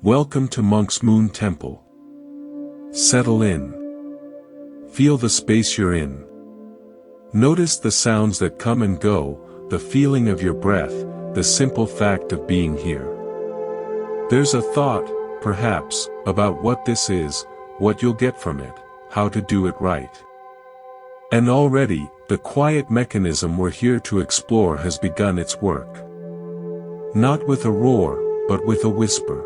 Welcome to Monk's Moon Temple. Settle in. Feel the space you're in. Notice the sounds that come and go, the feeling of your breath, the simple fact of being here. There's a thought, perhaps, about what this is, what you'll get from it, how to do it right. And already, the quiet mechanism we're here to explore has begun its work. Not with a roar, but with a whisper.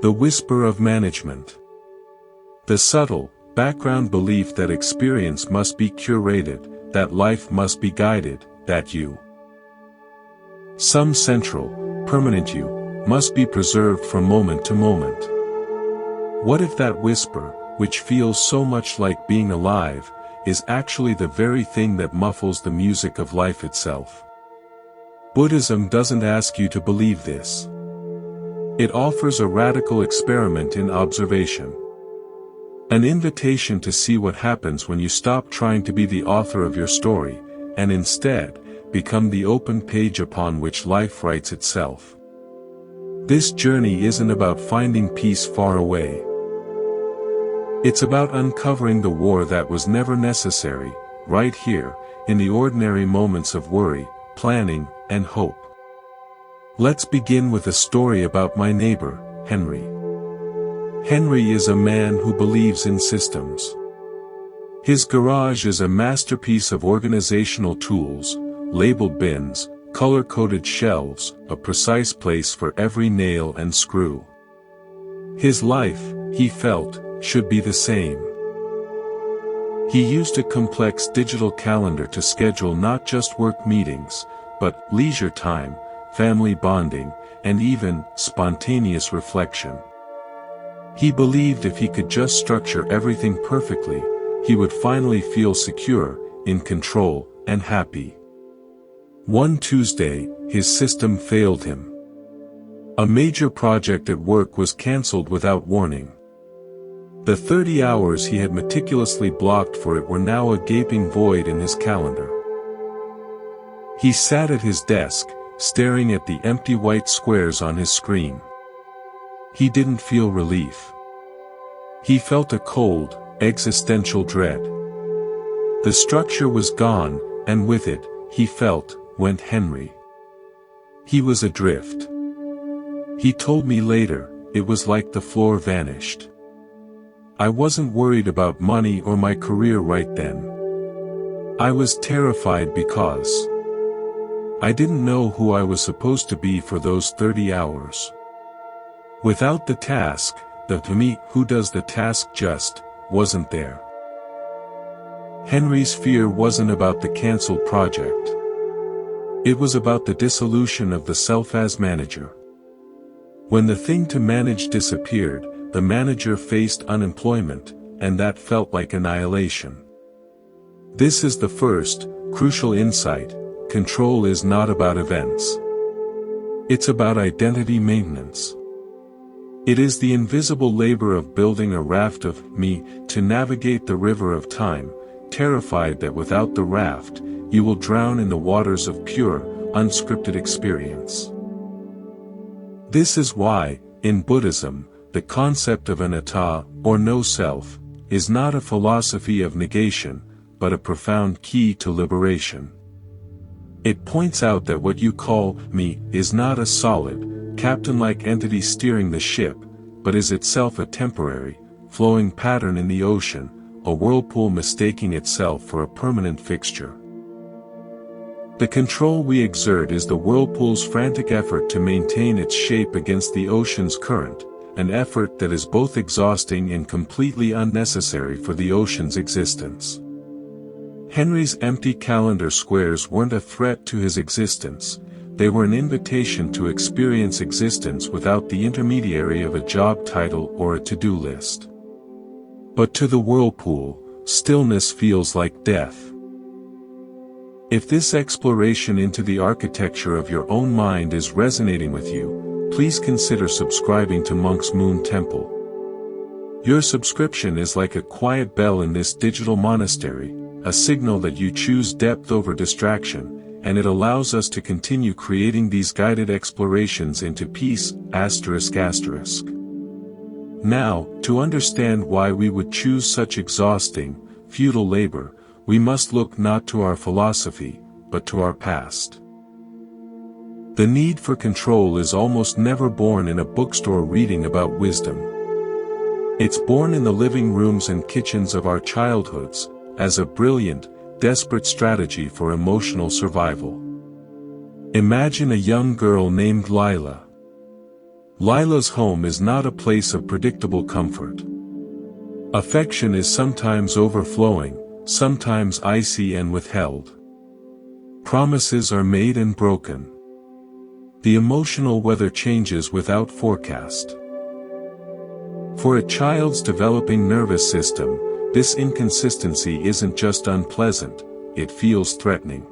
The whisper of management. The subtle, background belief that experience must be curated, that life must be guided, that you, some central, permanent you, must be preserved from moment to moment. What if that whisper, which feels so much like being alive, is actually the very thing that muffles the music of life itself? Buddhism doesn't ask you to believe this. It offers a radical experiment in observation. An invitation to see what happens when you stop trying to be the author of your story, and instead, become the open page upon which life writes itself. This journey isn't about finding peace far away. It's about uncovering the war that was never necessary, right here, in the ordinary moments of worry, planning, and hope. Let's begin with a story about my neighbor, Henry. Henry is a man who believes in systems. His garage is a masterpiece of organizational tools, labeled bins, color-coded shelves, a precise place for every nail and screw. His life, he felt, should be the same. He used a complex digital calendar to schedule not just work meetings, but leisure time, family bonding, and even spontaneous reflection. He believed if he could just structure everything perfectly, he would finally feel secure, in control, and happy. One Tuesday, his system failed him. A major project at work was cancelled without warning. The 30 hours he had meticulously blocked for it were now a gaping void in his calendar. He sat at his desk, staring at the empty white squares on his screen. He didn't feel relief. He felt a cold, existential dread. The structure was gone, and with it, he felt, went Henry. He was adrift. He told me later, it was like the floor vanished. I wasn't worried about money or my career right then. I was terrified because I didn't know who I was supposed to be for those 30 hours. Without the task, the me who does the task just wasn't there. Henry's fear wasn't about the cancelled project. It was about the dissolution of the self as manager. When the thing to manage disappeared, the manager faced unemployment, and that felt like annihilation. This is the first, crucial insight: control is not about events. It's about identity maintenance. It is the invisible labor of building a raft of me to navigate the river of time, terrified that without the raft, you will drown in the waters of pure, unscripted experience. This is why, in Buddhism, the concept of anatta, or no self, is not a philosophy of negation, but a profound key to liberation. It points out that what you call me is not a solid, captain-like entity steering the ship, but is itself a temporary, flowing pattern in the ocean, a whirlpool mistaking itself for a permanent fixture. The control we exert is the whirlpool's frantic effort to maintain its shape against the ocean's current, an effort that is both exhausting and completely unnecessary for the ocean's existence. Henry's empty calendar squares weren't a threat to his existence, they were an invitation to experience existence without the intermediary of a job title or a to-do list. But to the whirlpool, stillness feels like death. If this exploration into the architecture of your own mind is resonating with you, please consider subscribing to Monk's Moon Temple. Your subscription is like a quiet bell in this digital monastery, a signal that you choose depth over distraction, and it allows us to continue creating these guided explorations into peace. Now, to understand why we would choose such exhausting, futile labor, we must look not to our philosophy, but to our past. The need for control is almost never born in a bookstore reading about wisdom. It's born in the living rooms and kitchens of our childhoods, as a brilliant, desperate strategy for emotional survival. Imagine a young girl named Lila. Lila's home is not a place of predictable comfort. Affection is sometimes overflowing, sometimes icy and withheld. Promises are made and broken. The emotional weather changes without forecast. For a child's developing nervous system, this inconsistency isn't just unpleasant, it feels threatening.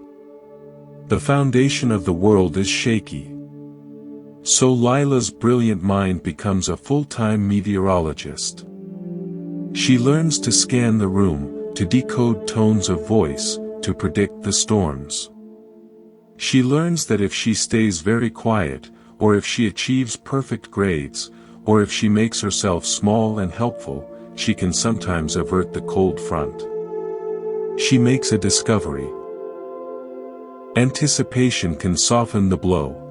The foundation of the world is shaky. So Lila's brilliant mind becomes a full-time meteorologist. She learns to scan the room, to decode tones of voice, to predict the storms. She learns that if she stays very quiet, or if she achieves perfect grades, or if she makes herself small and helpful, she can sometimes avert the cold front. She makes a discovery. Anticipation can soften the blow.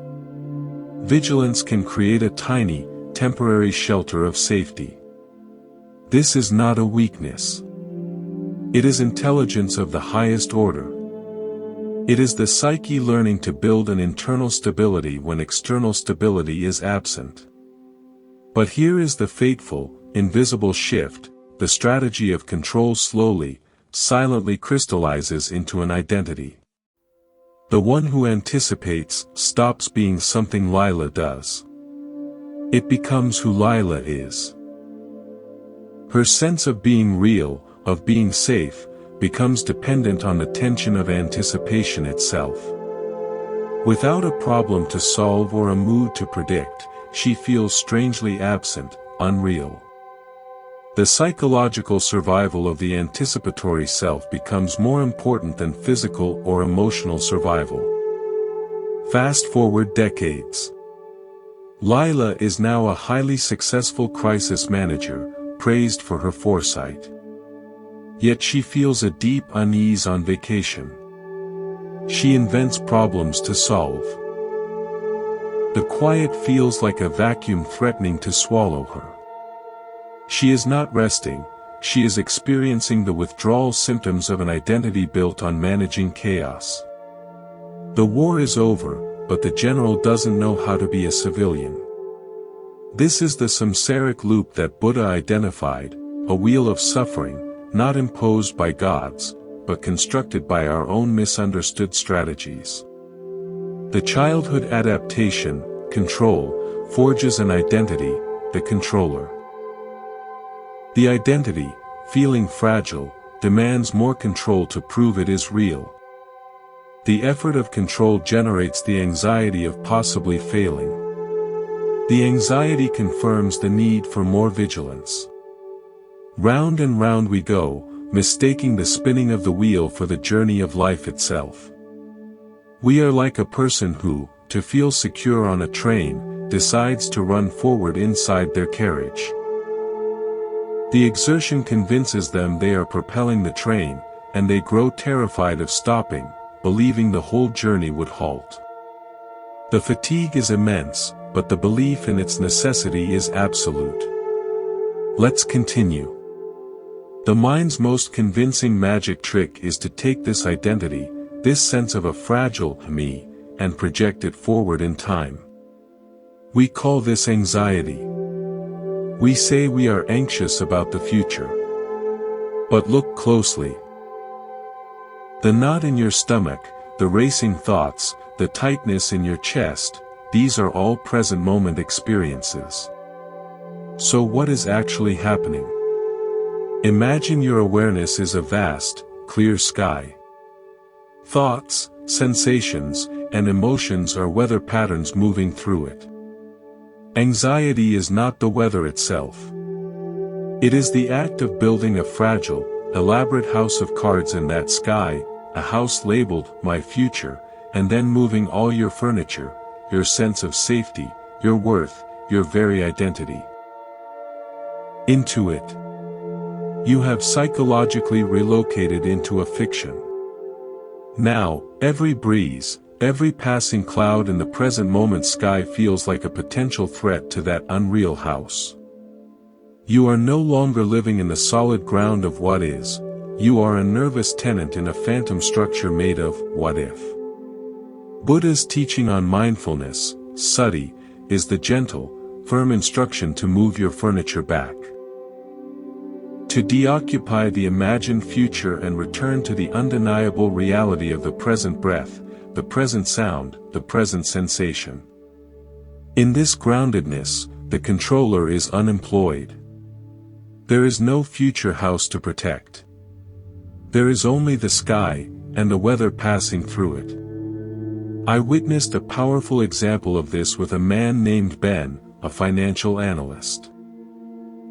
Vigilance can create a tiny, temporary shelter of safety. This is not a weakness. It is intelligence of the highest order. It is the psyche learning to build an internal stability when external stability is absent. But here is the fateful, invisible shift: the strategy of control slowly, silently crystallizes into an identity. The one who anticipates stops being something Lila does. It becomes who Lila is. Her sense of being real, of being safe, becomes dependent on the tension of anticipation itself. Without a problem to solve or a mood to predict, she feels strangely absent, unreal. The psychological survival of the anticipatory self becomes more important than physical or emotional survival. Fast forward decades. Lila is now a highly successful crisis manager, praised for her foresight. Yet she feels a deep unease on vacation. She invents problems to solve. The quiet feels like a vacuum threatening to swallow her. She is not resting, she is experiencing the withdrawal symptoms of an identity built on managing chaos. The war is over, but the general doesn't know how to be a civilian. This is the samsaric loop that Buddha identified, a wheel of suffering, not imposed by gods, but constructed by our own misunderstood strategies. The childhood adaptation, control, forges an identity, the controller. The identity, feeling fragile, demands more control to prove it is real. The effort of control generates the anxiety of possibly failing. The anxiety confirms the need for more vigilance. Round and round we go, mistaking the spinning of the wheel for the journey of life itself. We are like a person who, to feel secure on a train, decides to run forward inside their carriage. The exertion convinces them they are propelling the train, and they grow terrified of stopping, believing the whole journey would halt. The fatigue is immense, but the belief in its necessity is absolute. Let's continue. The mind's most convincing magic trick is to take this identity, this sense of a fragile me, and project it forward in time. We call this anxiety. We say we are anxious about the future. But look closely. The knot in your stomach, the racing thoughts, the tightness in your chest, these are all present moment experiences. So what is actually happening? Imagine your awareness is a vast, clear sky. Thoughts, sensations, and emotions are weather patterns moving through it. Anxiety is not the weather itself. It is the act of building a fragile, elaborate house of cards in that sky, a house labeled, my future, and then moving all your furniture, your sense of safety, your worth, your very identity into it. You have psychologically relocated into a fiction. Now, every breeze, every passing cloud in the present moment sky feels like a potential threat to that unreal house. You are no longer living in the solid ground of what is, you are a nervous tenant in a phantom structure made of what if. Buddha's teaching on mindfulness, sati, is the gentle, firm instruction to move your furniture back. To deoccupy the imagined future and return to the undeniable reality of the present breath, the present sound, the present sensation. In this groundedness, the controller is unemployed. There is no future house to protect. There is only the sky, and the weather passing through it. I witnessed a powerful example of this with a man named Ben, a financial analyst.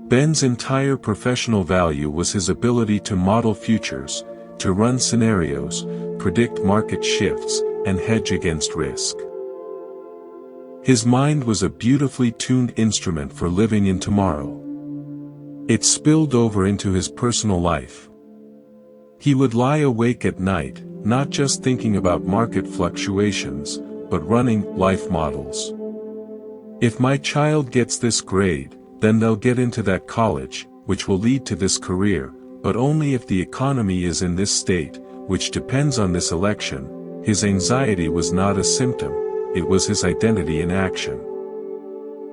Ben's entire professional value was his ability to model futures, to run scenarios, predict market shifts, and hedge against risk. His mind was a beautifully tuned instrument for living in tomorrow. It spilled over into his personal life. He would lie awake at night, not just thinking about market fluctuations, but running life models. If my child gets this grade, then they'll get into that college, which will lead to this career, but only if the economy is in this state, which depends on this election. His anxiety was not a symptom, it was his identity in action.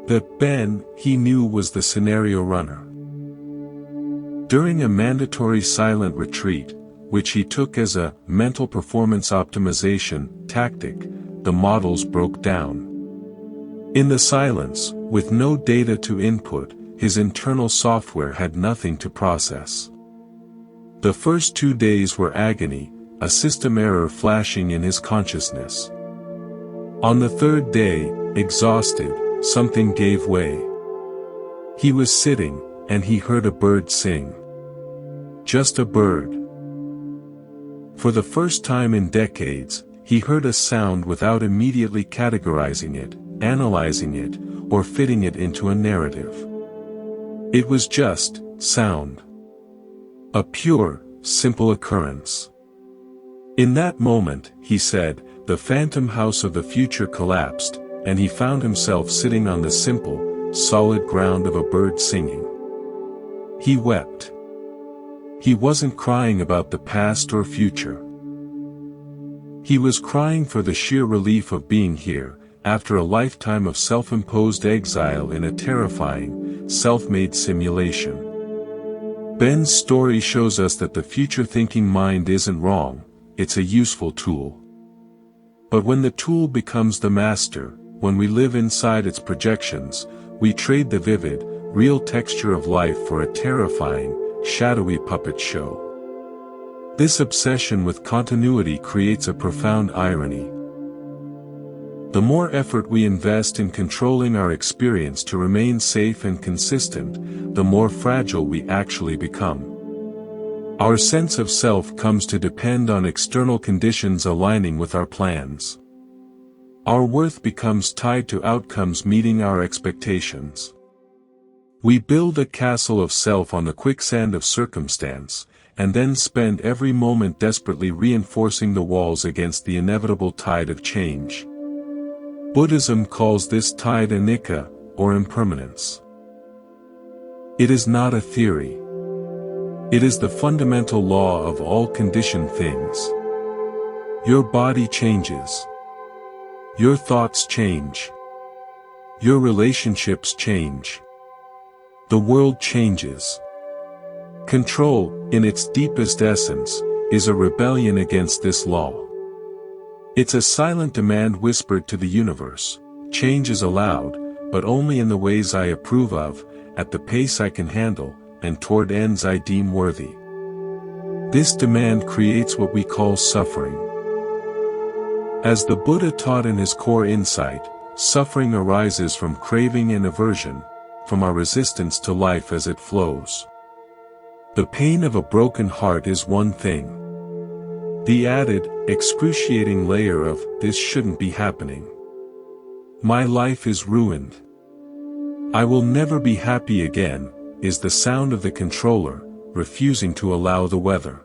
The Ben, he knew, was the scenario runner. During a mandatory silent retreat, which he took as a mental performance optimization tactic, the models broke down. In the silence, with no data to input, his internal software had nothing to process. The first 2 days were agony, a system error flashing in his consciousness. On the third day, exhausted, something gave way. He was sitting, and he heard a bird sing. Just a bird. For the first time in decades, he heard a sound without immediately categorizing it, analyzing it, or fitting it into a narrative. It was just sound. A pure, simple occurrence. In that moment, he said, the phantom house of the future collapsed, and he found himself sitting on the simple, solid ground of a bird singing. He wept. He wasn't crying about the past or future. He was crying for the sheer relief of being here, after a lifetime of self-imposed exile in a terrifying, self-made simulation. Ben's story shows us that the future-thinking mind isn't wrong, it's a useful tool. But when the tool becomes the master, when we live inside its projections, we trade the vivid, real texture of life for a terrifying, shadowy puppet show. This obsession with continuity creates a profound irony. The more effort we invest in controlling our experience to remain safe and consistent, the more fragile we actually become. Our sense of self comes to depend on external conditions aligning with our plans. Our worth becomes tied to outcomes meeting our expectations. We build a castle of self on the quicksand of circumstance, and then spend every moment desperately reinforcing the walls against the inevitable tide of change. Buddhism calls this tide anicca, or impermanence. It is not a theory. It is the fundamental law of all conditioned things. Your body changes. Your thoughts change. Your relationships change. The world changes. Control, in its deepest essence, is a rebellion against this law. It's a silent demand whispered to the universe. Change is allowed, but only in the ways I approve of, at the pace I can handle, and toward ends I deem worthy. This demand creates what we call suffering. As the Buddha taught in his core insight, suffering arises from craving and aversion, from our resistance to life as it flows. The pain of a broken heart is one thing. The added, excruciating layer of, this shouldn't be happening. My life is ruined. I will never be happy again, is the sound of the controller, refusing to allow the weather.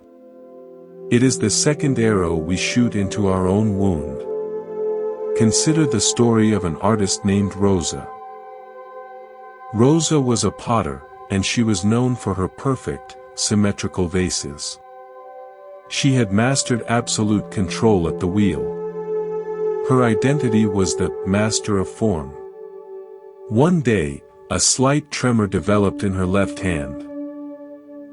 It is the second arrow we shoot into our own wound. Consider the story of an artist named Rosa. Rosa was a potter, and she was known for her perfect, symmetrical vases. She had mastered absolute control at the wheel. Her identity was the master of form. One day, a slight tremor developed in her left hand.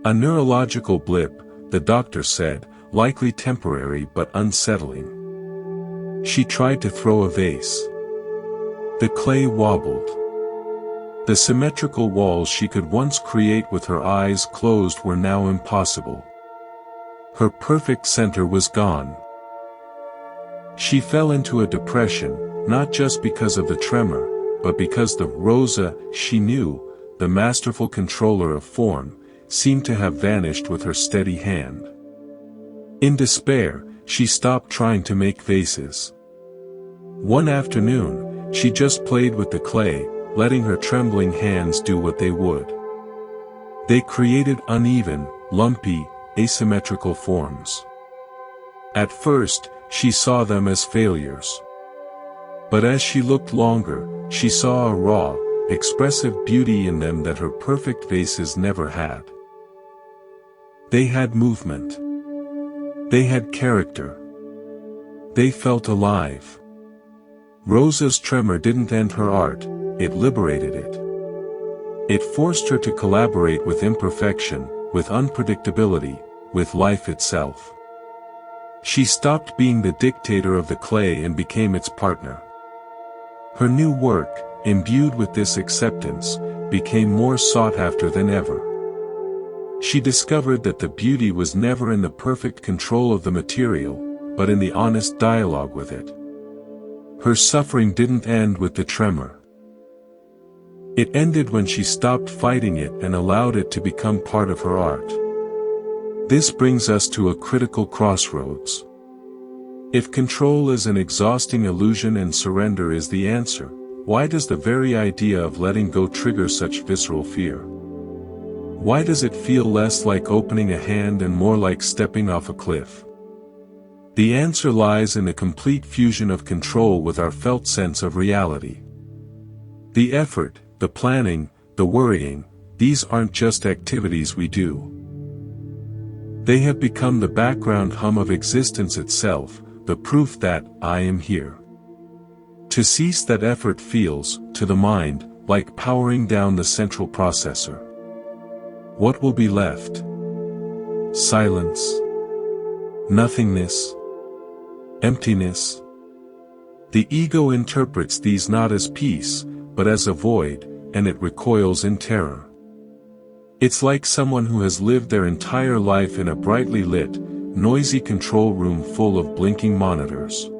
A neurological blip, the doctor said, likely temporary but unsettling. She tried to throw a vase. The clay wobbled. The symmetrical walls she could once create with her eyes closed were now impossible. Her perfect center was gone. She fell into a depression, not just because of the tremor, but because the Rosa she knew, the masterful controller of form, seemed to have vanished with her steady hand. In despair, she stopped trying to make vases. One afternoon, she just played with the clay, letting her trembling hands do what they would. They created uneven, lumpy, asymmetrical forms. At first, she saw them as failures. But as she looked longer, she saw a raw, expressive beauty in them that her perfect vases never had. They had movement. They had character. They felt alive. Rosa's tremor didn't end her art, it liberated it. It forced her to collaborate with imperfection, with unpredictability, with life itself. She stopped being the dictator of the clay and became its partner. Her new work, imbued with this acceptance, became more sought after than ever. She discovered that the beauty was never in the perfect control of the material, but in the honest dialogue with it. Her suffering didn't end with the tremor. It ended when she stopped fighting it and allowed it to become part of her art. This brings us to a critical crossroads. If control is an exhausting illusion and surrender is the answer, why does the very idea of letting go trigger such visceral fear? Why does it feel less like opening a hand and more like stepping off a cliff? The answer lies in the complete fusion of control with our felt sense of reality. The effort, the planning, the worrying, these aren't just activities we do. They have become the background hum of existence itself, the proof that, I am here. To cease that effort feels, to the mind, like powering down the central processor. What will be left? Silence. Nothingness. Emptiness. The ego interprets these not as peace, but as a void, and it recoils in terror. It's like someone who has lived their entire life in a brightly lit, noisy control room full of blinking monitors.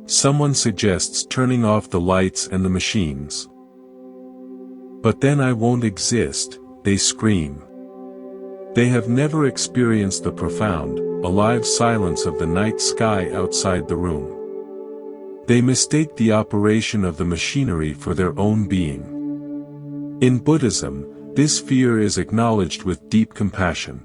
Someone suggests turning off the lights and the machines. But then I won't exist, they scream. They have never experienced the profound, alive silence of the night sky outside the room. They mistake the operation of the machinery for their own being. In Buddhism, this fear is acknowledged with deep compassion.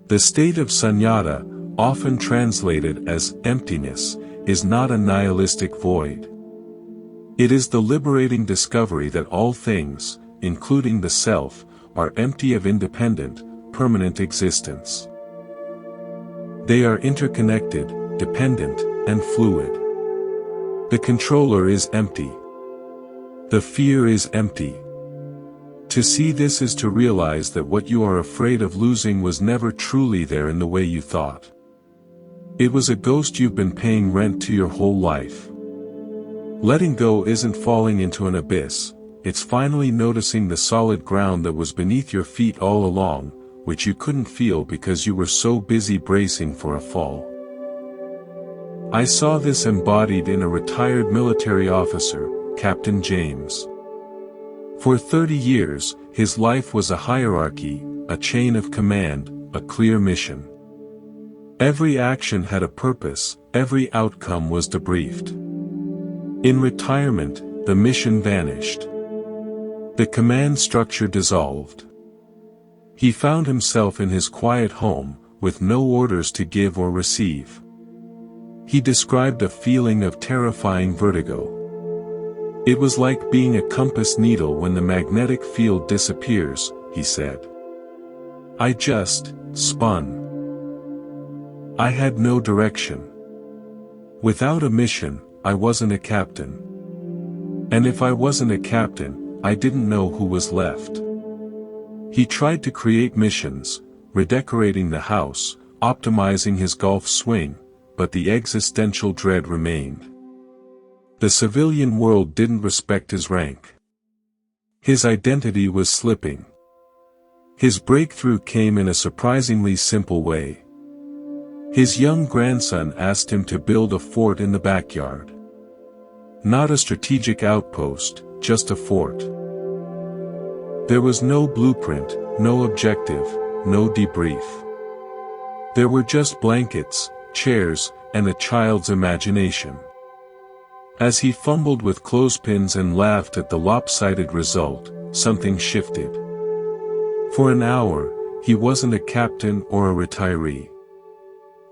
The state of sunyata, often translated as emptiness, is not a nihilistic void. It is the liberating discovery that all things, including the self, are empty of independent, permanent existence. They are interconnected, dependent, and fluid. The controller is empty. The fear is empty. To see this is to realize that what you are afraid of losing was never truly there in the way you thought. It was a ghost you've been paying rent to your whole life. Letting go isn't falling into an abyss, it's finally noticing the solid ground that was beneath your feet all along, which you couldn't feel because you were so busy bracing for a fall. I saw this embodied in a retired military officer, Captain James. For 30 years, his life was a hierarchy, a chain of command, a clear mission. Every action had a purpose, every outcome was debriefed. In retirement, the mission vanished. The command structure dissolved. He found himself in his quiet home, with no orders to give or receive. He described a feeling of terrifying vertigo. It was like being a compass needle when the magnetic field disappears, he said. I just spun. I had no direction. Without a mission, I wasn't a captain. And if I wasn't a captain, I didn't know who was left. He tried to create missions, redecorating the house, optimizing his golf swing, but the existential dread remained. The civilian world didn't respect his rank. His identity was slipping. His breakthrough came in a surprisingly simple way. His young grandson asked him to build a fort in the backyard. Not a strategic outpost, just a fort. There was no blueprint, no objective, no debrief. There were just blankets, chairs, and a child's imagination. As he fumbled with clothespins and laughed at the lopsided result, something shifted. For an hour, he wasn't a captain or a retiree.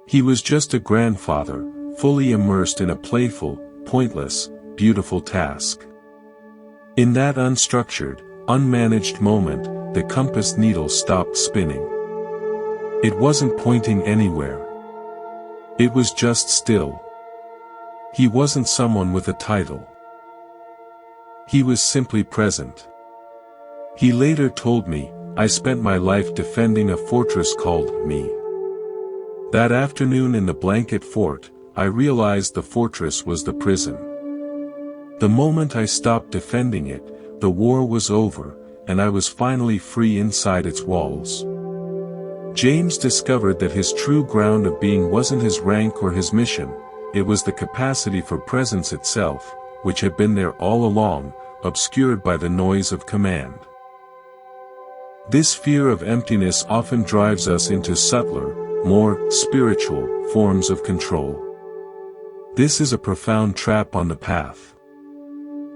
He was just a grandfather, fully immersed in a playful, pointless, beautiful task. In that unstructured, unmanaged moment, the compass needle stopped spinning. It wasn't pointing anywhere. It was just still. He wasn't someone with a title. He was simply present. He later told me, I spent my life defending a fortress called me. That afternoon in the blanket fort, I realized the fortress was the prison. The moment I stopped defending it, the war was over, and I was finally free inside its walls. James discovered that his true ground of being wasn't his rank or his mission, it was the capacity for presence itself, which had been there all along, obscured by the noise of command. This fear of emptiness often drives us into subtler, more spiritual forms of control. This is a profound trap on the path.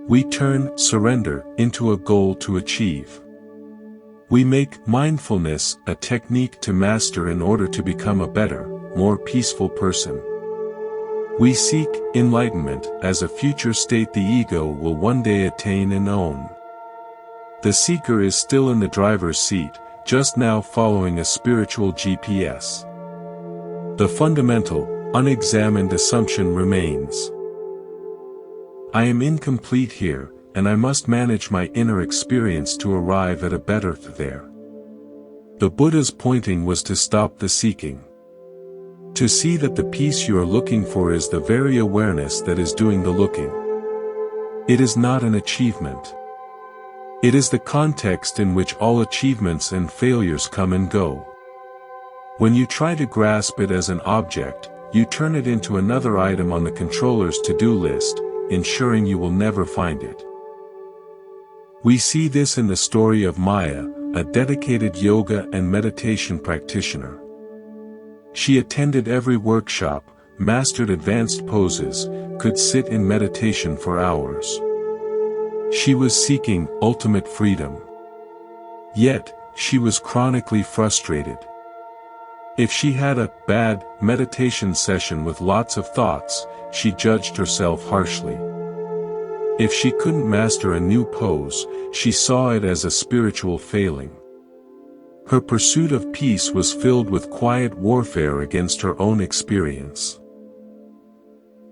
We turn surrender into a goal to achieve. We make mindfulness a technique to master in order to become a better, more peaceful person. We seek enlightenment as a future state the ego will one day attain and own. The seeker is still in the driver's seat, just now following a spiritual GPS. The fundamental, unexamined assumption remains. I am incomplete here, and I must manage my inner experience to arrive at a better there. The Buddha's pointing was to stop the seeking. To see that the peace you are looking for is the very awareness that is doing the looking. It is not an achievement. It is the context in which all achievements and failures come and go. When you try to grasp it as an object, you turn it into another item on the controller's to-do list, ensuring you will never find it. We see this in the story of Maya, a dedicated yoga and meditation practitioner. She attended every workshop, mastered advanced poses, could sit in meditation for hours. She was seeking ultimate freedom. Yet, she was chronically frustrated. If she had a bad meditation session with lots of thoughts, she judged herself harshly. If she couldn't master a new pose, she saw it as a spiritual failing. Her pursuit of peace was filled with quiet warfare against her own experience.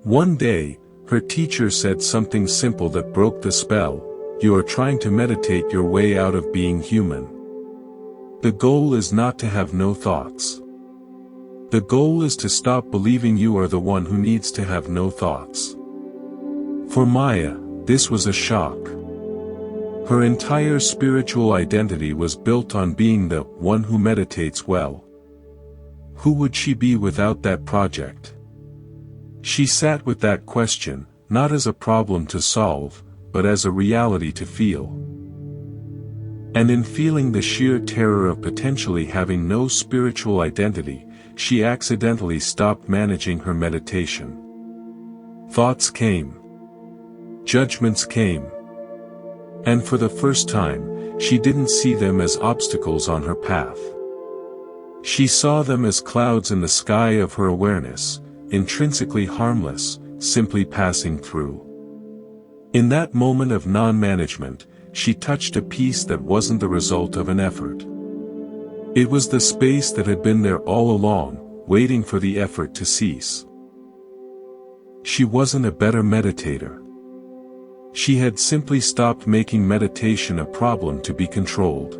One day, her teacher said something simple that broke the spell: you are trying to meditate your way out of being human. The goal is not to have no thoughts. The goal is to stop believing you are the one who needs to have no thoughts. For Maya, this was a shock. Her entire spiritual identity was built on being the one who meditates well. Who would she be without that project? She sat with that question, not as a problem to solve, but as a reality to feel. And in feeling the sheer terror of potentially having no spiritual identity, she accidentally stopped managing her meditation. Thoughts came. Judgments came. And for the first time, she didn't see them as obstacles on her path. She saw them as clouds in the sky of her awareness, intrinsically harmless, simply passing through. In that moment of non-management, she touched a peace that wasn't the result of an effort. It was the space that had been there all along, waiting for the effort to cease. She wasn't a better meditator. She had simply stopped making meditation a problem to be controlled.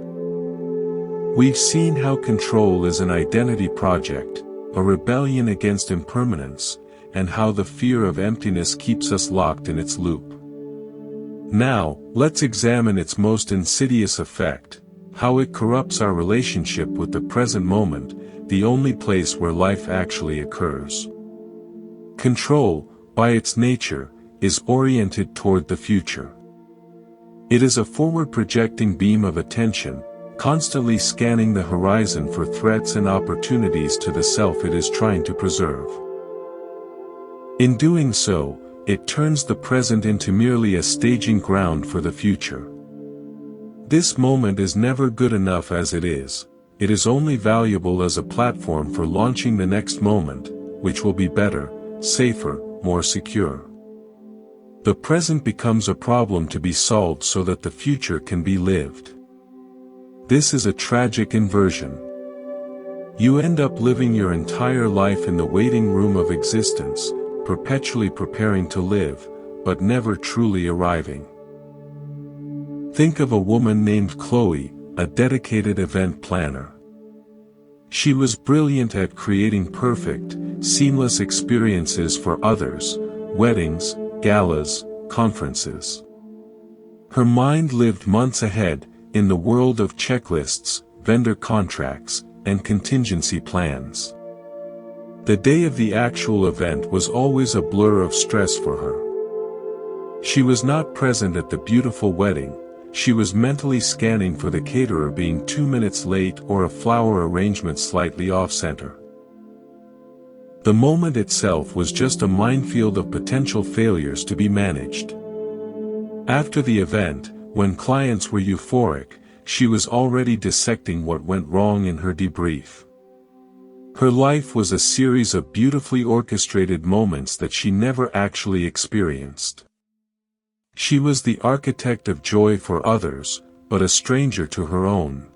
We've seen how control is an identity project, a rebellion against impermanence, and how the fear of emptiness keeps us locked in its loop. Now, let's examine its most insidious effect, how it corrupts our relationship with the present moment, the only place where life actually occurs. Control, by its nature, is oriented toward the future. It is a forward-projecting beam of attention, constantly scanning the horizon for threats and opportunities to the self it is trying to preserve. In doing so, it turns the present into merely a staging ground for the future. This moment is never good enough as it is only valuable as a platform for launching the next moment, which will be better, safer, more secure. The present becomes a problem to be solved so that the future can be lived. This is a tragic inversion. You end up living your entire life in the waiting room of existence, perpetually preparing to live, but never truly arriving. Think of a woman named Chloe, a dedicated event planner. She was brilliant at creating perfect, seamless experiences for others, weddings, galas, conferences. Her mind lived months ahead, in the world of checklists, vendor contracts, and contingency plans. The day of the actual event was always a blur of stress for her. She was not present at the beautiful wedding, she was mentally scanning for the caterer being 2 minutes late or a flower arrangement slightly off-center. The moment itself was just a minefield of potential failures to be managed. After the event, when clients were euphoric, she was already dissecting what went wrong in her debrief. Her life was a series of beautifully orchestrated moments that she never actually experienced. She was the architect of joy for others, but a stranger to her own.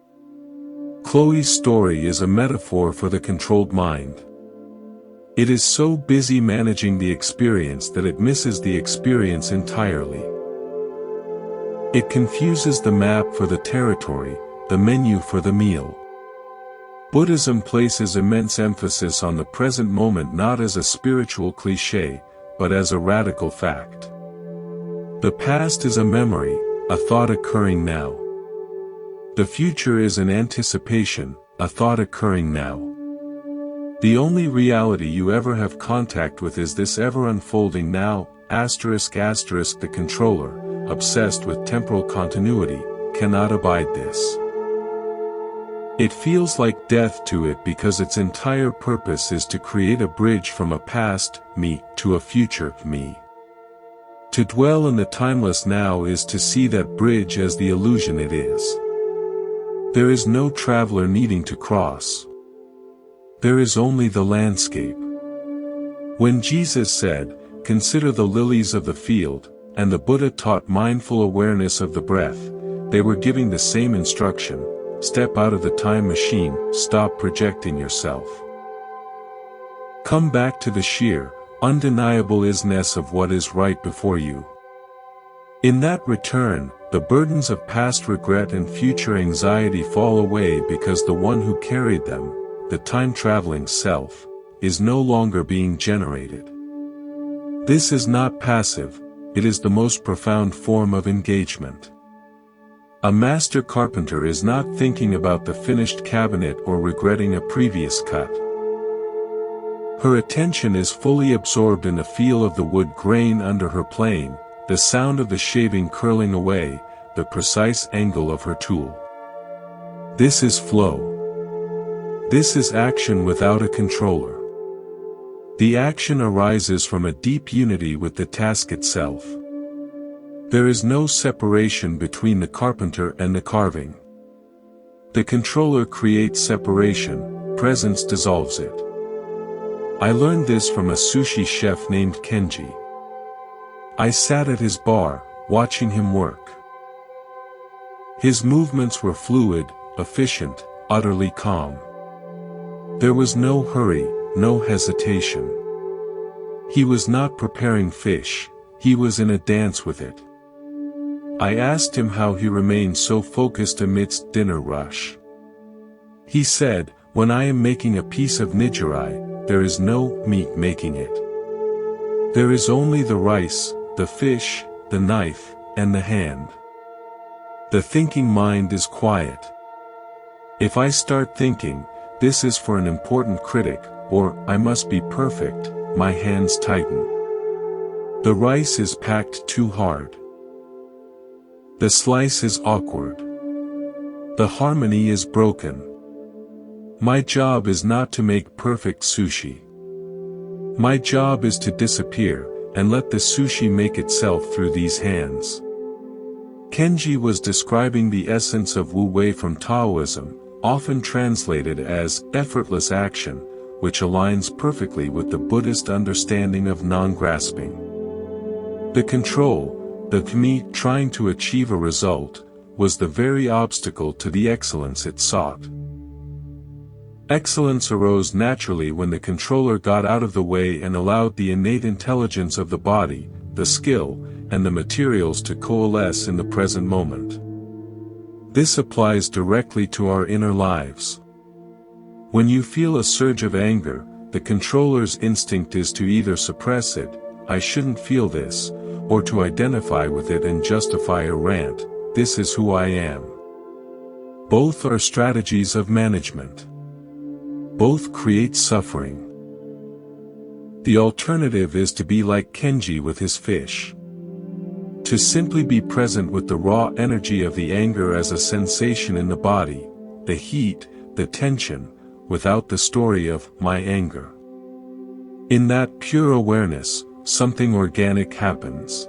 Chloe's story is a metaphor for the controlled mind. It is so busy managing the experience that it misses the experience entirely. It confuses the map for the territory, the menu for the meal. Buddhism places immense emphasis on the present moment not as a spiritual cliché, but as a radical fact. The past is a memory, a thought occurring now. The future is an anticipation, a thought occurring now. The only reality you ever have contact with is this ever-unfolding now, **** the controller, obsessed with temporal continuity, cannot abide this. It feels like death to it because its entire purpose is to create a bridge from a past me to a future me. To dwell in the timeless now is to see that bridge as the illusion it is. There is no traveler needing to cross. There is only the landscape. When Jesus said, "Consider the lilies of the field," and the Buddha taught mindful awareness of the breath, they were giving the same instruction: step out of the time machine, stop projecting yourself. Come back to the sheer, undeniable isness of what is right before you. In that return, the burdens of past regret and future anxiety fall away because the one who carried them, the time-traveling self, is no longer being generated. This is not passive, it is the most profound form of engagement. A master carpenter is not thinking about the finished cabinet or regretting a previous cut. Her attention is fully absorbed in the feel of the wood grain under her plane, the sound of the shaving curling away, the precise angle of her tool. This is flow. This is action without a controller. The action arises from a deep unity with the task itself. There is no separation between the carpenter and the carving. The controller creates separation, presence dissolves it. I learned this from a sushi chef named Kenji. I sat at his bar, watching him work. His movements were fluid, efficient, utterly calm. There was no hurry, no hesitation. He was not preparing fish, he was in a dance with it. I asked him how he remained so focused amidst dinner rush. He said, "When I am making a piece of nigiri, there is no meat making it. There is only the rice, the fish, the knife, and the hand. The thinking mind is quiet. If I start thinking, this is for an important critic, or I must be perfect, my hands tighten. The rice is packed too hard. The slice is awkward. The harmony is broken. My job is not to make perfect sushi. My job is to disappear, and let the sushi make itself through these hands." Kenji was describing the essence of Wu Wei from Taoism, often translated as effortless action, which aligns perfectly with the Buddhist understanding of non-grasping. The control, the kami trying to achieve a result, was the very obstacle to the excellence it sought. Excellence arose naturally when the controller got out of the way and allowed the innate intelligence of the body, the skill, and the materials to coalesce in the present moment. This applies directly to our inner lives. When you feel a surge of anger, the controller's instinct is to either suppress it, "I shouldn't feel this," or to identify with it and justify a rant, "This is who I am." Both are strategies of management. Both create suffering. The alternative is to be like Kenji with his fish. To simply be present with the raw energy of the anger as a sensation in the body, the heat, the tension, without the story of my anger. In that pure awareness, something organic happens.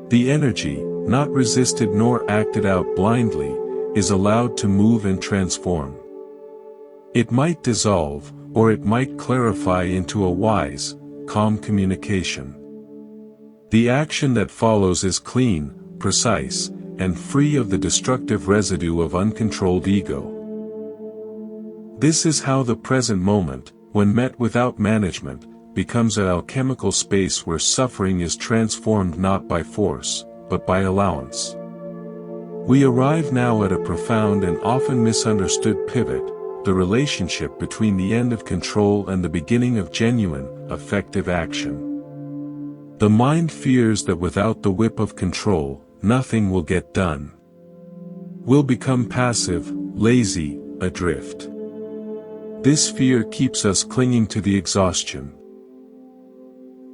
The energy, not resisted nor acted out blindly, is allowed to move and transform. It might dissolve, or it might clarify into a wise, calm communication. The action that follows is clean, precise, and free of the destructive residue of uncontrolled ego. This is how the present moment, when met without management, becomes an alchemical space where suffering is transformed not by force, but by allowance. We arrive now at a profound and often misunderstood pivot, the relationship between the end of control and the beginning of genuine, effective action. The mind fears that without the whip of control, nothing will get done. We'll become passive, lazy, adrift. This fear keeps us clinging to the exhaustion.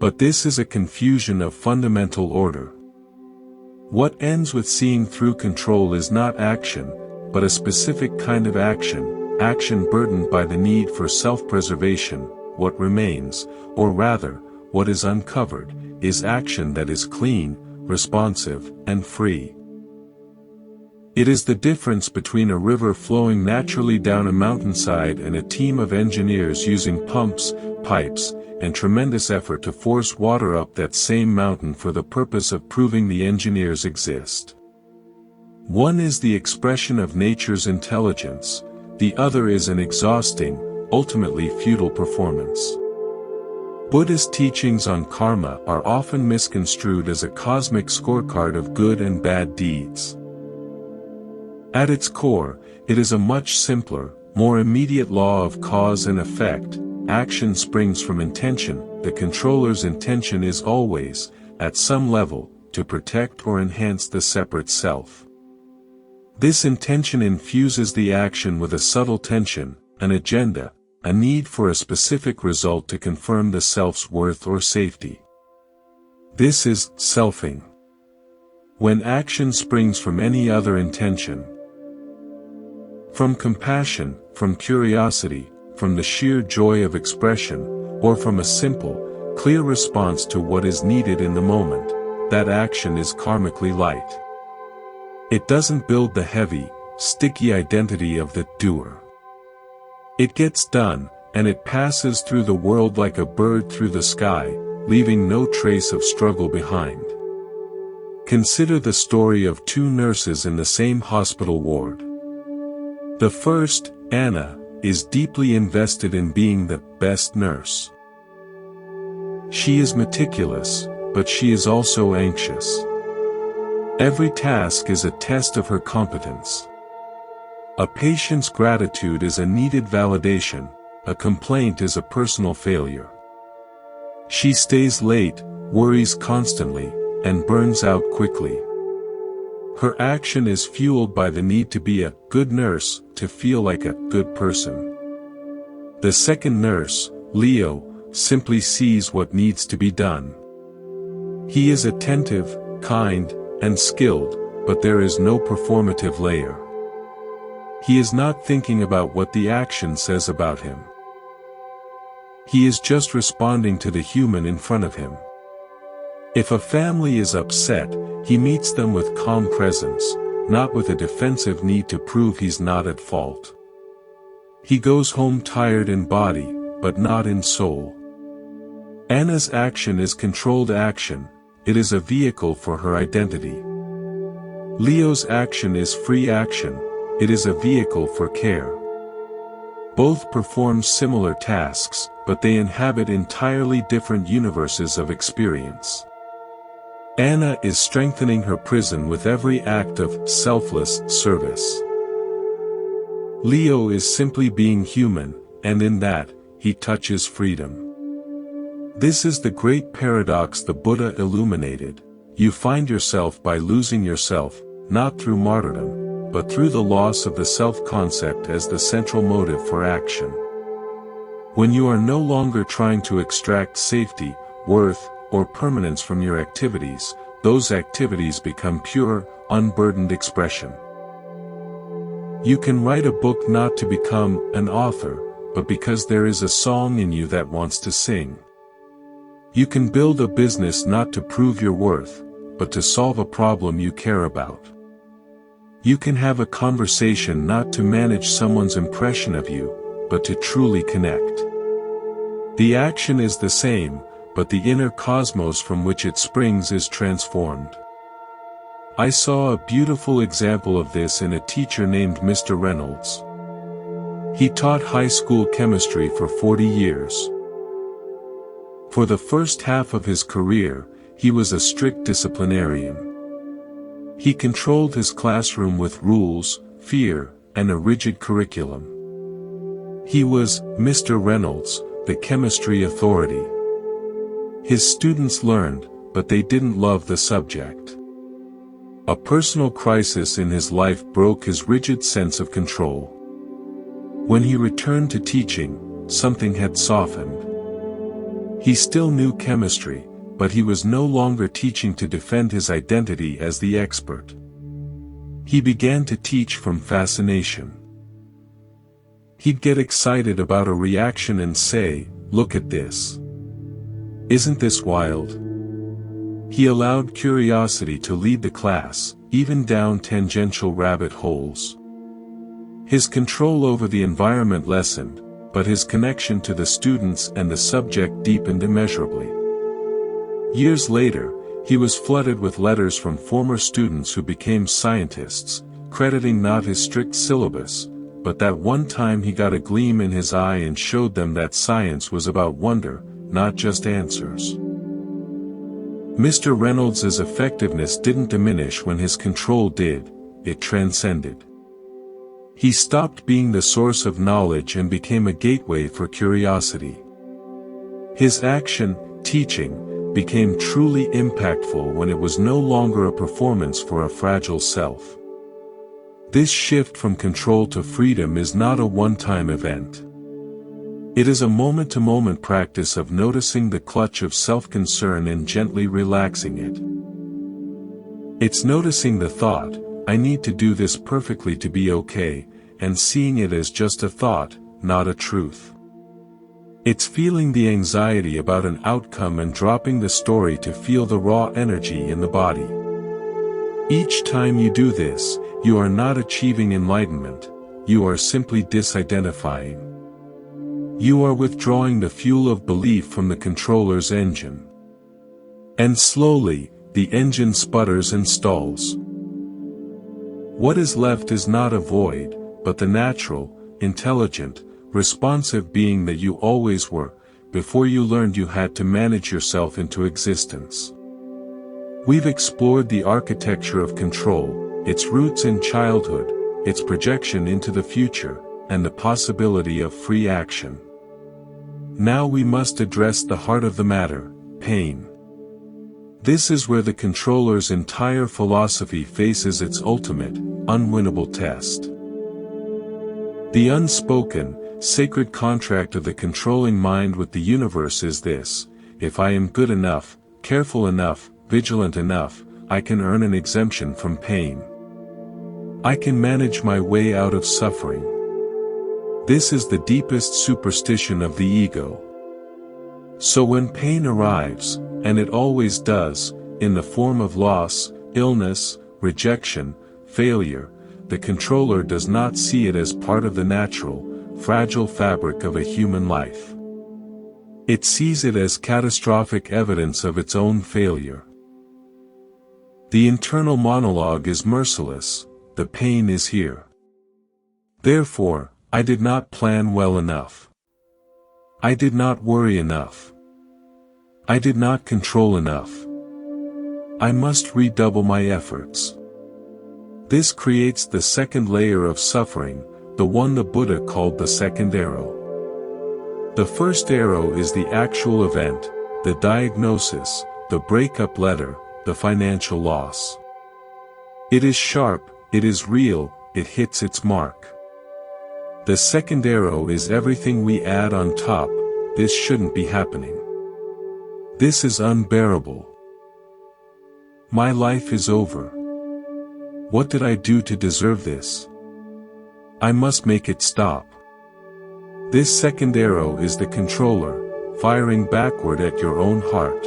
But this is a confusion of fundamental order. What ends with seeing through control is not action, but a specific kind of action, action burdened by the need for self-preservation. What remains, or rather, what is uncovered, is action that is clean, responsive, and free. It is the difference between a river flowing naturally down a mountainside and a team of engineers using pumps, pipes, and tremendous effort to force water up that same mountain for the purpose of proving the engineers exist. One is the expression of nature's intelligence, the other is an exhausting, ultimately futile performance. Buddhist teachings on karma are often misconstrued as a cosmic scorecard of good and bad deeds. At its core, it is a much simpler, more immediate law of cause and effect. Action springs from intention. The controller's intention is always, at some level, to protect or enhance the separate self. This intention infuses the action with a subtle tension, an agenda, a need for a specific result to confirm the self's worth or safety. This is selfing. When action springs from any other intention, From compassion, from curiosity, from the sheer joy of expression, or from a simple, clear response to what is needed in the moment, that action is karmically light. It doesn't build the heavy, sticky identity of the doer. It gets done, and it passes through the world like a bird through the sky, leaving no trace of struggle behind. Consider the story of two nurses in the same hospital ward. The first, Anna, is deeply invested in being the best nurse. She is meticulous, but she is also anxious. Every task is a test of her competence. A patient's gratitude is a needed validation, a complaint is a personal failure. She stays late, worries constantly, and burns out quickly. Her action is fueled by the need to be a good nurse, to feel like a good person. The second nurse, Leo, simply sees what needs to be done. He is attentive, kind, and skilled, but there is no performative layer. He is not thinking about what the action says about him. He is just responding to the human in front of him. If a family is upset, he meets them with calm presence, not with a defensive need to prove he's not at fault. He goes home tired in body, but not in soul. Anna's action is controlled action, it is a vehicle for her identity. Leo's action is free action, it is a vehicle for care. Both perform similar tasks, but they inhabit entirely different universes of experience. Anna is strengthening her prison with every act of selfless service. Leo is simply being human, and in that, he touches freedom. This is the great paradox the Buddha illuminated. You find yourself by losing yourself, not through martyrdom, but through the loss of the self-concept as the central motive for action. When you are no longer trying to extract safety, worth, or permanence from your activities, those activities become pure, unburdened expression. You can write a book not to become an author, but because there is a song in you that wants to sing. You can build a business not to prove your worth, but to solve a problem you care about. You can have a conversation not to manage someone's impression of you, but to truly connect. The action is the same, but the inner cosmos from which it springs is transformed. I saw a beautiful example of this in a teacher named Mr. Reynolds. He taught high school chemistry for 40 years. For the first half of his career, he was a strict disciplinarian. He controlled his classroom with rules, fear, and a rigid curriculum. He was Mr. Reynolds, the chemistry authority. His students learned, but they didn't love the subject. A personal crisis in his life broke his rigid sense of control. When he returned to teaching, something had softened. He still knew chemistry, but he was no longer teaching to defend his identity as the expert. He began to teach from fascination. He'd get excited about a reaction and say, "Look at this. Isn't this wild?" He allowed curiosity to lead the class, even down tangential rabbit holes. His control over the environment lessened, but his connection to the students and the subject deepened immeasurably. Years later, he was flooded with letters from former students who became scientists, crediting not his strict syllabus, but that one time he got a gleam in his eye and showed them that science was about wonder, not just answers. Mr. Reynolds's effectiveness didn't diminish when his control did, it transcended. He stopped being the source of knowledge and became a gateway for curiosity. His action, teaching, became truly impactful when it was no longer a performance for a fragile self. This shift from control to freedom is not a one-time event. It is a moment-to-moment practice of noticing the clutch of self-concern and gently relaxing it. It's noticing the thought, "I need to do this perfectly to be okay," and seeing it as just a thought, not a truth. It's feeling the anxiety about an outcome and dropping the story to feel the raw energy in the body. Each time you do this, you are not achieving enlightenment, you are simply disidentifying. You are withdrawing the fuel of belief from the controller's engine. And slowly, the engine sputters and stalls. What is left is not a void, but the natural, intelligent, responsive being that you always were, before you learned you had to manage yourself into existence. We've explored the architecture of control, its roots in childhood, its projection into the future, and the possibility of free action. Now we must address the heart of the matter, pain. This is where the controller's entire philosophy faces its ultimate, unwinnable test. The unspoken, sacred contract of the controlling mind with the universe is this: if I am good enough, careful enough, vigilant enough, I can earn an exemption from pain. I can manage my way out of suffering. This is the deepest superstition of the ego. So when pain arrives, and it always does, in the form of loss, illness, rejection, failure, the controller does not see it as part of the natural, fragile fabric of a human life. It sees it as catastrophic evidence of its own failure. The internal monologue is merciless: the pain is here. Therefore, I did not plan well enough. I did not worry enough. I did not control enough. I must redouble my efforts. This creates the second layer of suffering, the one the Buddha called the second arrow. The first arrow is the actual event, the diagnosis, the breakup letter, the financial loss. It is sharp, it is real, it hits its mark. The second arrow is everything we add on top: this shouldn't be happening. This is unbearable. My life is over. What did I do to deserve this? I must make it stop. This second arrow is the controller, firing backward at your own heart.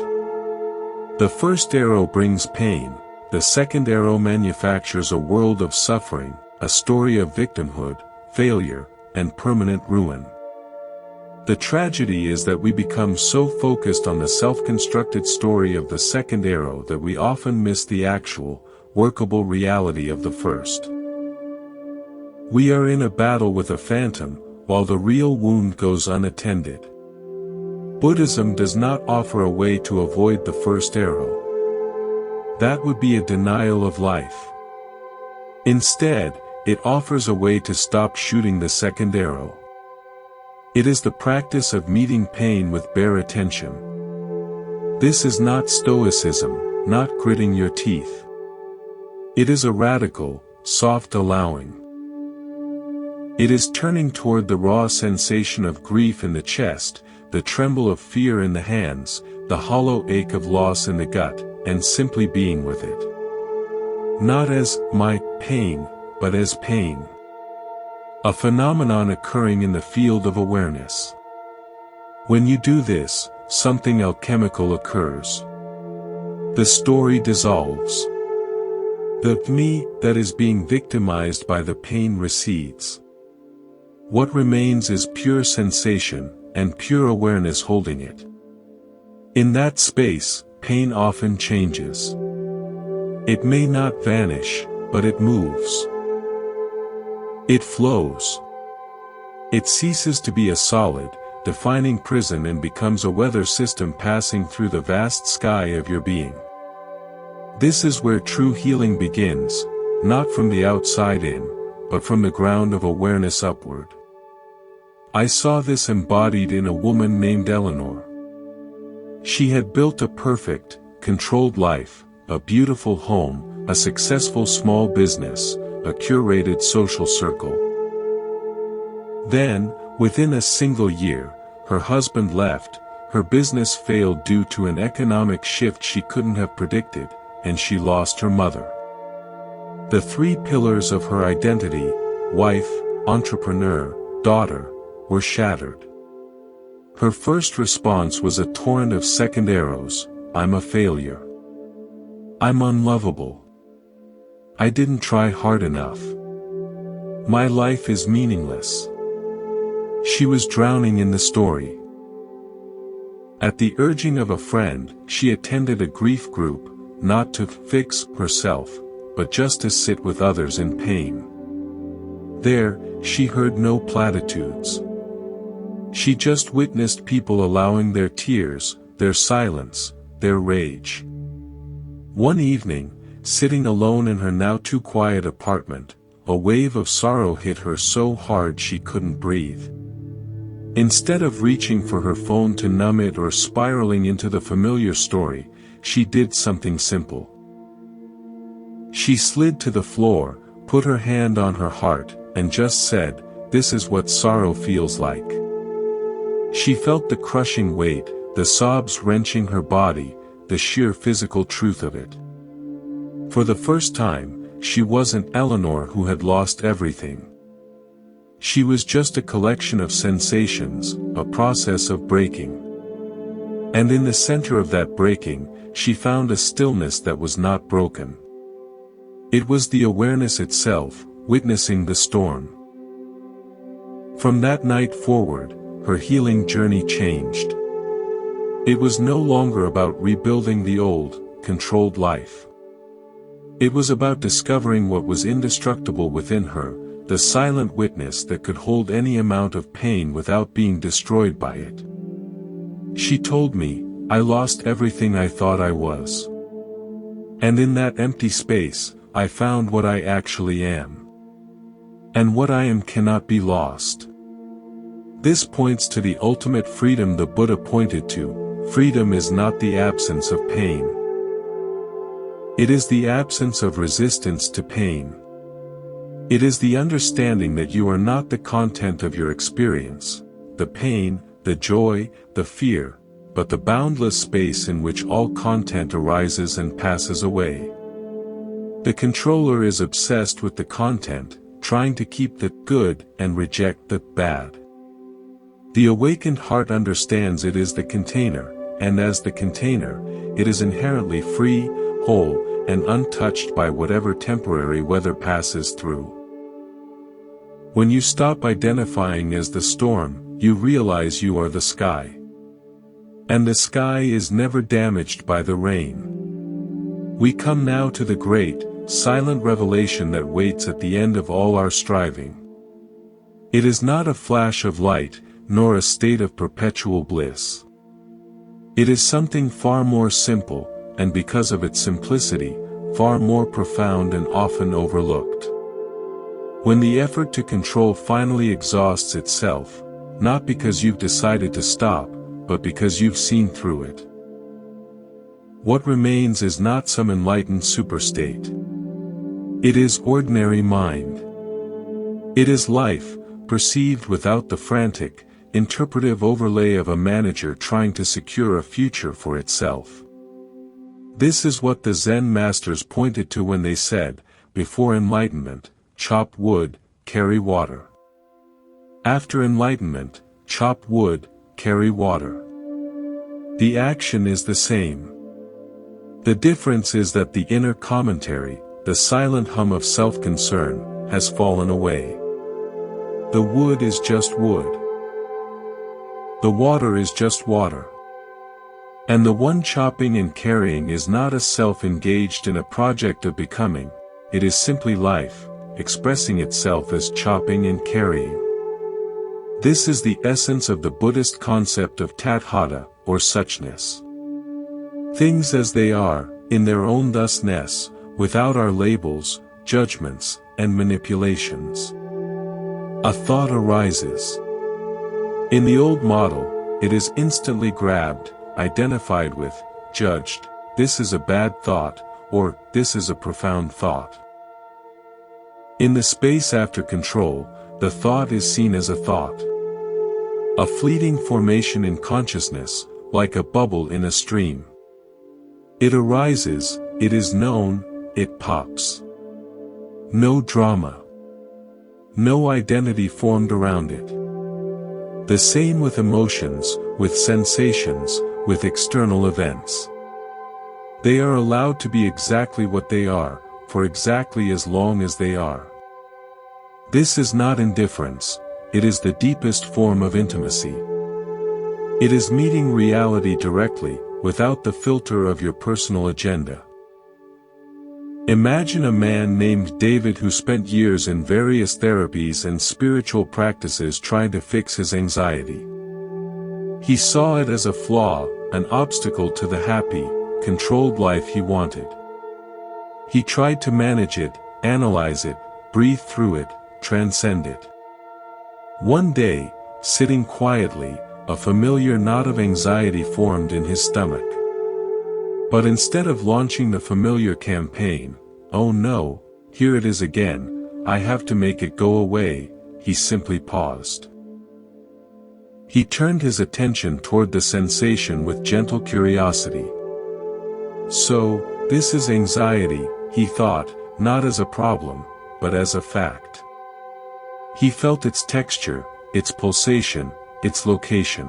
The first arrow brings pain, the second arrow manufactures a world of suffering, a story of victimhood, failure, and permanent ruin. The tragedy is that we become so focused on the self-constructed story of the second arrow that we often miss the actual, workable reality of the first. We are in a battle with a phantom, while the real wound goes unattended. Buddhism does not offer a way to avoid the first arrow. That would be a denial of life. Instead, it offers a way to stop shooting the second arrow. It is the practice of meeting pain with bare attention. This is not stoicism, not gritting your teeth. It is a radical, soft allowing. It is turning toward the raw sensation of grief in the chest, the tremble of fear in the hands, the hollow ache of loss in the gut, and simply being with it. Not as my pain, but as pain. A phenomenon occurring in the field of awareness. When you do this, something alchemical occurs. The story dissolves. The me that is being victimized by the pain recedes. What remains is pure sensation, and pure awareness holding it. In that space, pain often changes. It may not vanish, but it moves. It flows. It ceases to be a solid, defining prison and becomes a weather system passing through the vast sky of your being. This is where true healing begins, not from the outside in, but from the ground of awareness upward. I saw this embodied in a woman named Eleanor. She had built a perfect, controlled life, a beautiful home, a successful small business, a curated social circle. Then, within a single year, her husband left, her business failed due to an economic shift she couldn't have predicted, and she lost her mother. The three pillars of her identity, wife, entrepreneur, daughter, were shattered. Her first response was a torrent of second arrows: I'm a failure. I'm unlovable. I didn't try hard enough. My life is meaningless. She was drowning in the story. At the urging of a friend, she attended a grief group, not to fix herself, but just to sit with others in pain. There, she heard no platitudes. She just witnessed people allowing their tears, their silence, their rage. One evening, sitting alone in her now too quiet apartment, a wave of sorrow hit her so hard she couldn't breathe. Instead of reaching for her phone to numb it or spiraling into the familiar story, she did something simple. She slid to the floor, put her hand on her heart, and just said, "This is what sorrow feels like." She felt the crushing weight, the sobs wrenching her body, the sheer physical truth of it. For the first time, she wasn't Eleanor who had lost everything. She was just a collection of sensations, a process of breaking. And in the center of that breaking, she found a stillness that was not broken. It was the awareness itself, witnessing the storm. From that night forward, her healing journey changed. It was no longer about rebuilding the old, controlled life. It was about discovering what was indestructible within her, the silent witness that could hold any amount of pain without being destroyed by it. She told me, "I lost everything I thought I was. And in that empty space, I found what I actually am. And what I am cannot be lost." This points to the ultimate freedom the Buddha pointed to. Freedom is not the absence of pain. It is the absence of resistance to pain. It is the understanding that you are not the content of your experience, the pain, the joy, the fear, but the boundless space in which all content arises and passes away. The controller is obsessed with the content, trying to keep the good and reject the bad. The awakened heart understands it is the container, and as the container, it is inherently free, whole, and untouched by whatever temporary weather passes through. When you stop identifying as the storm, you realize you are the sky. And the sky is never damaged by the rain. We come now to the great, silent revelation that waits at the end of all our striving. It is not a flash of light, nor a state of perpetual bliss. It is something far more simple, and because of its simplicity, far more profound and often overlooked. When the effort to control finally exhausts itself, not because you've decided to stop, but because you've seen through it. What remains is not some enlightened superstate. It is ordinary mind. It is life, perceived without the frantic, interpretive overlay of a manager trying to secure a future for itself. This is what the Zen masters pointed to when they said, before enlightenment, chop wood, carry water. After enlightenment, chop wood, carry water. The action is the same. The difference is that the inner commentary, the silent hum of self-concern, has fallen away. The wood is just wood. The water is just water. And the one chopping and carrying is not a self engaged in a project of becoming, it is simply life, expressing itself as chopping and carrying. This is the essence of the Buddhist concept of tathata, or suchness. Things as they are, in their own thusness, without our labels, judgments, and manipulations. A thought arises. In the old model, it is instantly grabbed, identified with, judged, this is a bad thought, or this is a profound thought. In the space after control, the thought is seen as a thought. A fleeting formation in consciousness, like a bubble in a stream. It arises, it is known, it pops. No drama. No identity formed around it. The same with emotions, with sensations, with external events. They are allowed to be exactly what they are, for exactly as long as they are. This is not indifference, it is the deepest form of intimacy. It is meeting reality directly, without the filter of your personal agenda. Imagine a man named David who spent years in various therapies and spiritual practices trying to fix his anxiety. He saw it as a flaw, an obstacle to the happy, controlled life he wanted. He tried to manage it, analyze it, breathe through it, transcend it. One day, sitting quietly, a familiar knot of anxiety formed in his stomach. But instead of launching the familiar campaign, "Oh no, here it is again, I have to make it go away," he simply paused. He turned his attention toward the sensation with gentle curiosity. So, this is anxiety, he thought, not as a problem, but as a fact. He felt its texture, its pulsation, its location.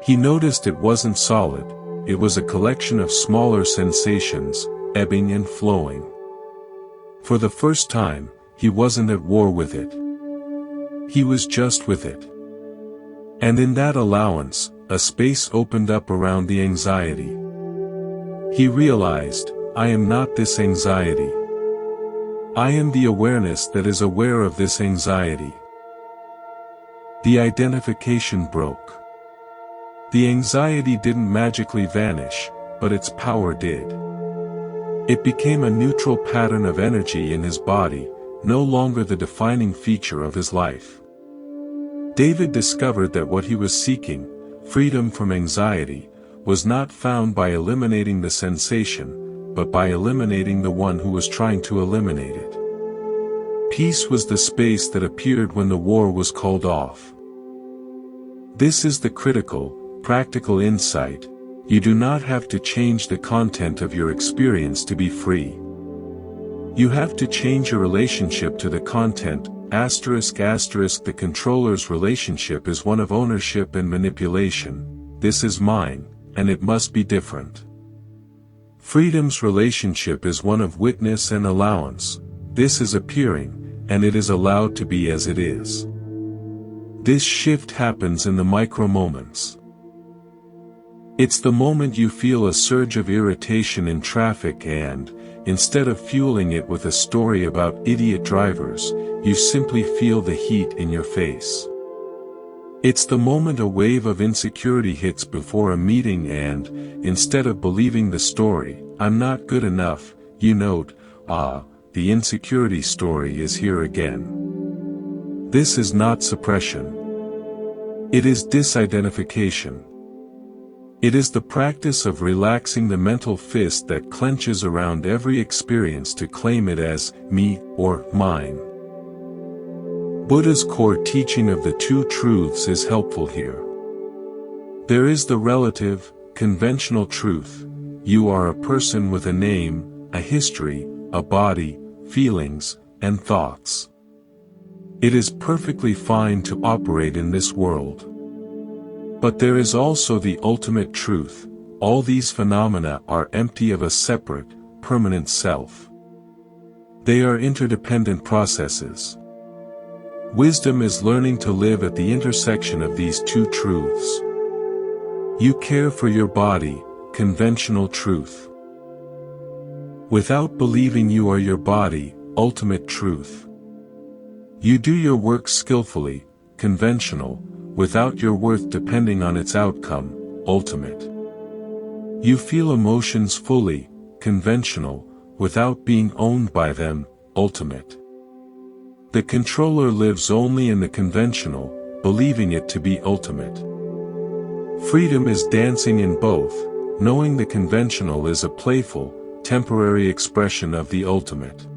He noticed it wasn't solid, it was a collection of smaller sensations, ebbing and flowing. For the first time, he wasn't at war with it. He was just with it. And in that allowance, a space opened up around the anxiety. He realized, I am not this anxiety. I am the awareness that is aware of this anxiety. The identification broke. The anxiety didn't magically vanish, but its power did. It became a neutral pattern of energy in his body, no longer the defining feature of his life. David discovered that what he was seeking, freedom from anxiety, was not found by eliminating the sensation, but by eliminating the one who was trying to eliminate it. Peace was the space that appeared when the war was called off. This is the critical, practical insight: you do not have to change the content of your experience to be free. You have to change your relationship to the content. The controller's relationship is one of ownership and manipulation. This is mine, and it must be different. Freedom's relationship is one of witness and allowance. This is appearing, and it is allowed to be as it is. This shift happens in the micro moments. It's the moment you feel a surge of irritation in traffic and, instead of fueling it with a story about idiot drivers, you simply feel the heat in your face. It's the moment a wave of insecurity hits before a meeting and, instead of believing the story, "I'm not good enough," you note, the insecurity story is here again. This is not suppression. It is disidentification. It is the practice of relaxing the mental fist that clenches around every experience to claim it as me or mine. Buddha's core teaching of the two truths is helpful here. There is the relative, conventional truth: you are a person with a name, a history, a body, feelings, and thoughts. It is perfectly fine to operate in this world. But there is also the ultimate truth: all these phenomena are empty of a separate, permanent self. They are interdependent processes. Wisdom is learning to live at the intersection of these two truths. You care for your body, conventional truth. Without believing you are your body, ultimate truth. You do your work skillfully, conventional, without your worth depending on its outcome, ultimate. You feel emotions fully, conventional, without being owned by them, ultimate. The controller lives only in the conventional, believing it to be ultimate. Freedom is dancing in both, knowing the conventional is a playful, temporary expression of the ultimate.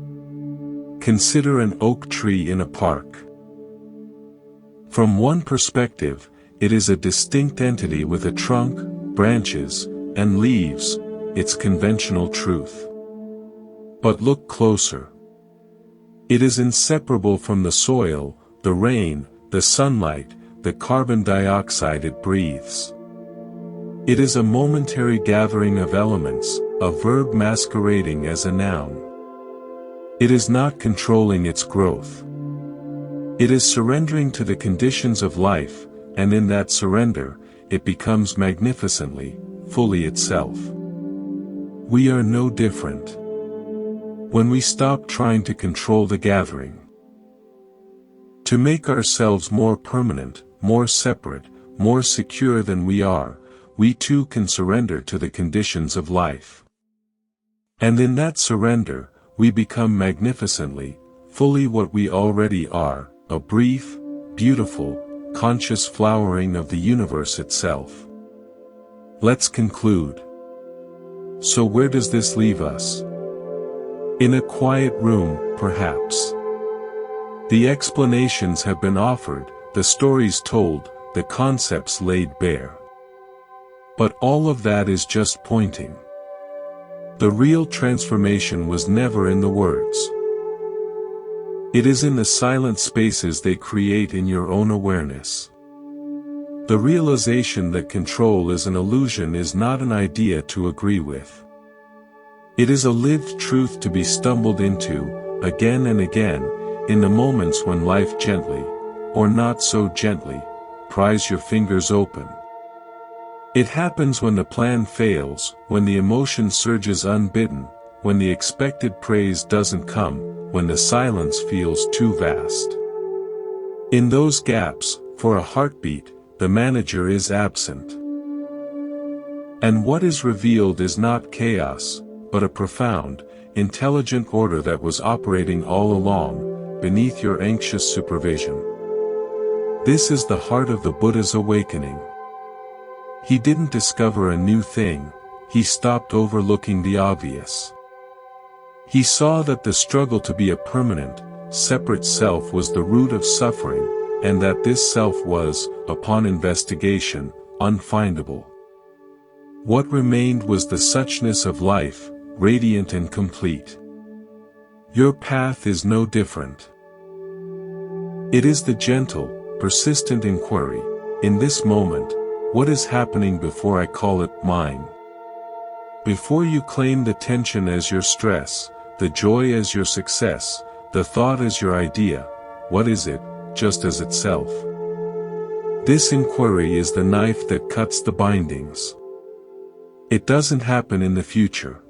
Consider an oak tree in a park. From one perspective, it is a distinct entity with a trunk, branches, and leaves, its conventional truth. But look closer. It is inseparable from the soil, the rain, the sunlight, the carbon dioxide it breathes. It is a momentary gathering of elements, a verb masquerading as a noun. It is not controlling its growth. It is surrendering to the conditions of life, and in that surrender, it becomes magnificently, fully itself. We are no different. When we stop trying to control the gathering, to make ourselves more permanent, more separate, more secure than we are, we too can surrender to the conditions of life. And in that surrender, we become magnificently, fully what we already are, a brief, beautiful, conscious flowering of the universe itself. Let's conclude. So where does this leave us? In a quiet room, perhaps. The explanations have been offered, the stories told, the concepts laid bare. But all of that is just pointing. The real transformation was never in the words. It is in the silent spaces they create in your own awareness. The realization that control is an illusion is not an idea to agree with. It is a lived truth to be stumbled into, again and again, in the moments when life gently, or not so gently, pries your fingers open. It happens when the plan fails, when the emotion surges unbidden, when the expected praise doesn't come, when the silence feels too vast. In those gaps, for a heartbeat, the manager is absent. And what is revealed is not chaos, but a profound, intelligent order that was operating all along, beneath your anxious supervision. This is the heart of the Buddha's awakening. He didn't discover a new thing, he stopped overlooking the obvious. He saw that the struggle to be a permanent, separate self was the root of suffering, and that this self was, upon investigation, unfindable. What remained was the suchness of life, radiant and complete. Your path is no different. It is the gentle, persistent inquiry, in this moment, what is happening before I call it mine? Before you claim the tension as your stress, the joy as your success, the thought as your idea, what is it, just as itself? This inquiry is the knife that cuts the bindings. It doesn't happen in the future.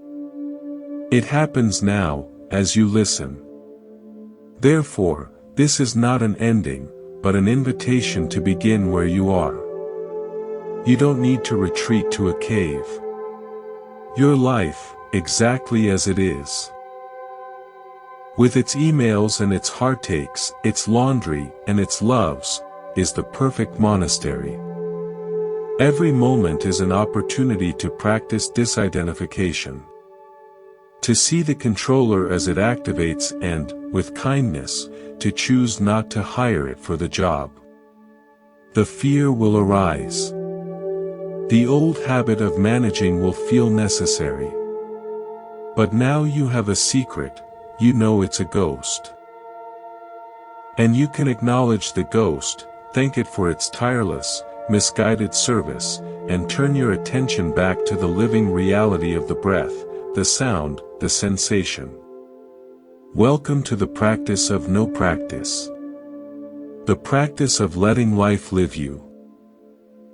It happens now, as you listen. Therefore, this is not an ending, but an invitation to begin where you are. You don't need to retreat to a cave. Your life, exactly as it is. With its emails and its heartaches, its laundry and its loves, is the perfect monastery. Every moment is an opportunity to practice disidentification. To see the controller as it activates and, with kindness, to choose not to hire it for the job. The fear will arise. The old habit of managing will feel necessary. But now you have a secret, you know it's a ghost. And you can acknowledge the ghost, thank it for its tireless, misguided service, and turn your attention back to the living reality of the breath, the sound, the sensation. Welcome to the practice of no practice. The practice of letting life live you.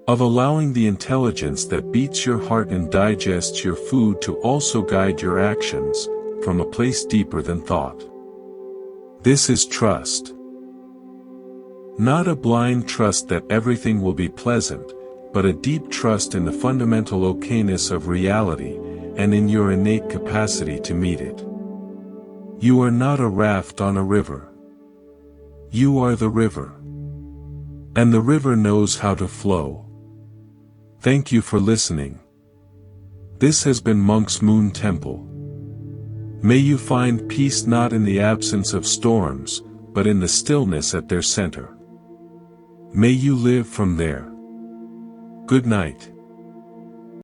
Of allowing the intelligence that beats your heart and digests your food to also guide your actions, from a place deeper than thought. This is trust. Not a blind trust that everything will be pleasant, but a deep trust in the fundamental okayness of reality, and in your innate capacity to meet it. You are not a raft on a river. You are the river. And the river knows how to flow. Thank you for listening. This has been Monk's Moon Temple. May you find peace not in the absence of storms, but in the stillness at their center. May you live from there. Good night.